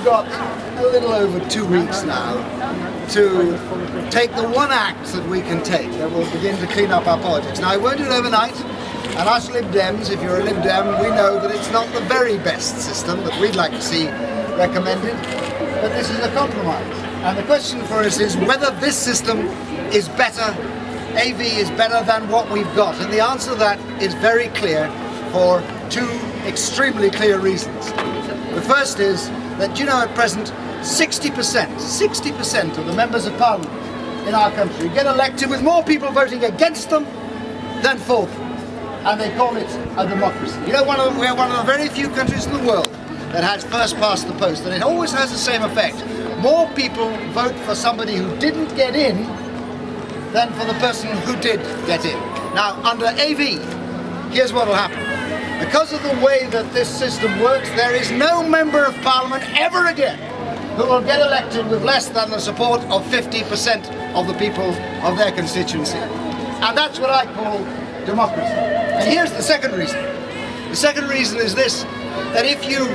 we've got a little over 2 weeks now to take the one act that we can take that will begin to clean up our politics. Now, I won't do it overnight, and us Lib Dems, if you're a Lib Dem, we know that it's not the very best system that we'd like to see recommended, but this is a compromise. And the question for us is whether this system is better, AV is better than what we've got. And the answer to that is very clear for two extremely clear reasons. The first is that, you know, at present, 60% of the members of parliament in our country get elected with more people voting against them than for them. And they call it a democracy. You know, we're one of the very few countries in the world that has first past the post, and it always has the same effect. More people vote for somebody who didn't get in than for the person who did get in. Now, under AV, here's what will happen. Because of the way that this system works, there is no member of parliament ever again who will get elected with less than the support of 50% of the people of their constituency. And that's what I call democracy. And here's the second reason. The second reason is this, that if you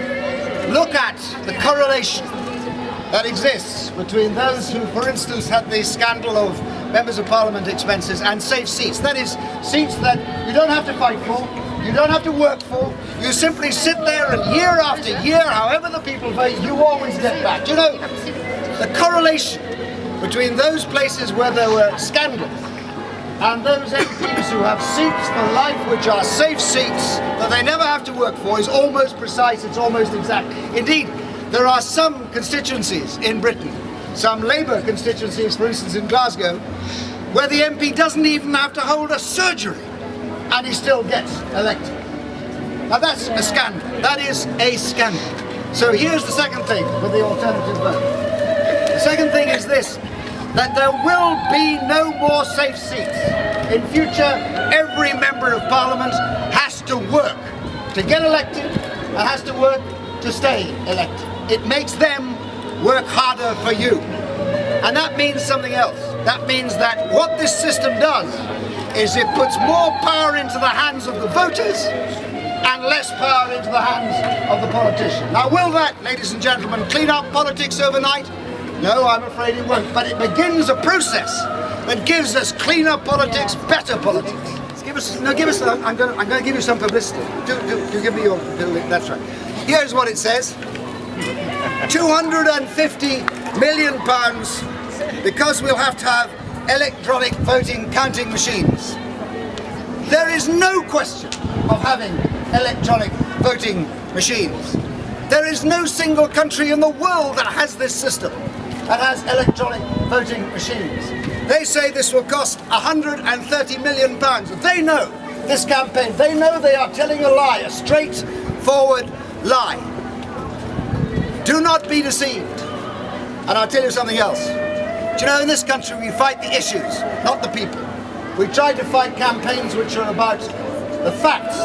look at the correlation that exists between those who, for instance, had the scandal of members of parliament expenses and safe seats, that is, seats that you don't have to fight for, you don't have to work for, you simply sit there and year after year, however the people vote, you always get back. You know, the correlation between those places where there were scandals and those MPs who have seats for life which are safe seats that they never have to work for is almost precise, it's almost exact. Indeed, there are some constituencies in Britain, some Labour constituencies, for instance in Glasgow, where the MP doesn't even have to hold a surgery and he still gets elected. Now that's a scandal. That is a scandal. So here's the second thing with the alternative vote. The second thing is this, that there will be no more safe seats. In future, every member of parliament has to work to get elected and has to work to stay elected. It makes them work harder for you. And that means something else. That means that what this system does is it puts more power into the hands of the voters and less power into the hands of the politician. Now, will that, ladies and gentlemen, clean up politics overnight? No, I'm afraid it won't. But it begins a process that gives us cleaner politics, better politics. I'm going to give you some publicity. Do give me your, that's right. Here's what it says. £250 million because we'll have to have electronic voting counting machines. There is no question of having electronic voting machines. There is no single country in the world that has this system, that has electronic voting machines. They say this will cost £130 million. They know this campaign, they know they are telling a lie, a straightforward lie. Do not be deceived. And I'll tell you something else. Do you know, in this country we fight the issues, not the people. We try to fight campaigns which are about the facts,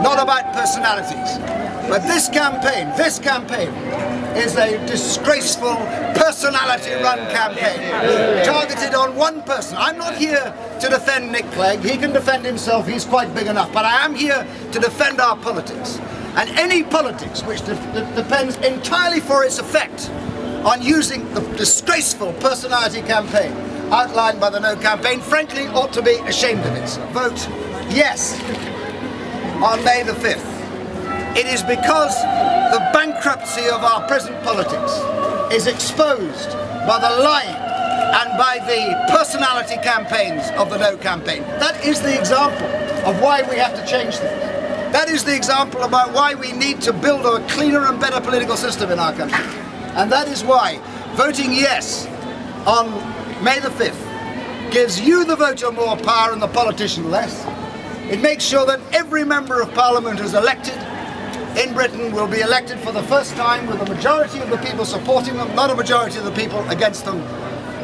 not about personalities. But this campaign is a disgraceful, personality-run campaign, targeted on one person. I'm not here to defend Nick Clegg. He can defend himself, he's quite big enough. But I am here to defend our politics. And any politics which depends entirely for its effect on using the disgraceful personality campaign outlined by the No campaign, frankly, ought to be ashamed of itself. Vote yes on May the 5th. It is because the bankruptcy of our present politics is exposed by the lying and by the personality campaigns of the No campaign. That is the example of why we have to change things. That is the example about why we need to build a cleaner and better political system in our country. And that is why voting yes on May the 5th gives you, the voter, more power and the politician less. It makes sure that every member of parliament who's elected in Britain will be elected for the first time with a majority of the people supporting them, not a majority of the people against them.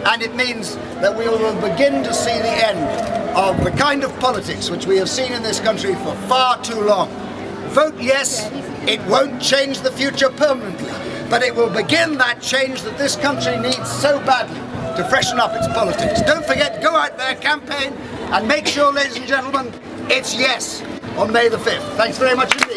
And it means that we will begin to see the end of the kind of politics which we have seen in this country for far too long. Vote yes, it won't change the future permanently, but it will begin that change that this country needs so badly to freshen up its politics. Don't forget, go out there, campaign, and make sure, ladies and gentlemen, it's yes on May the 5th. Thanks very much indeed.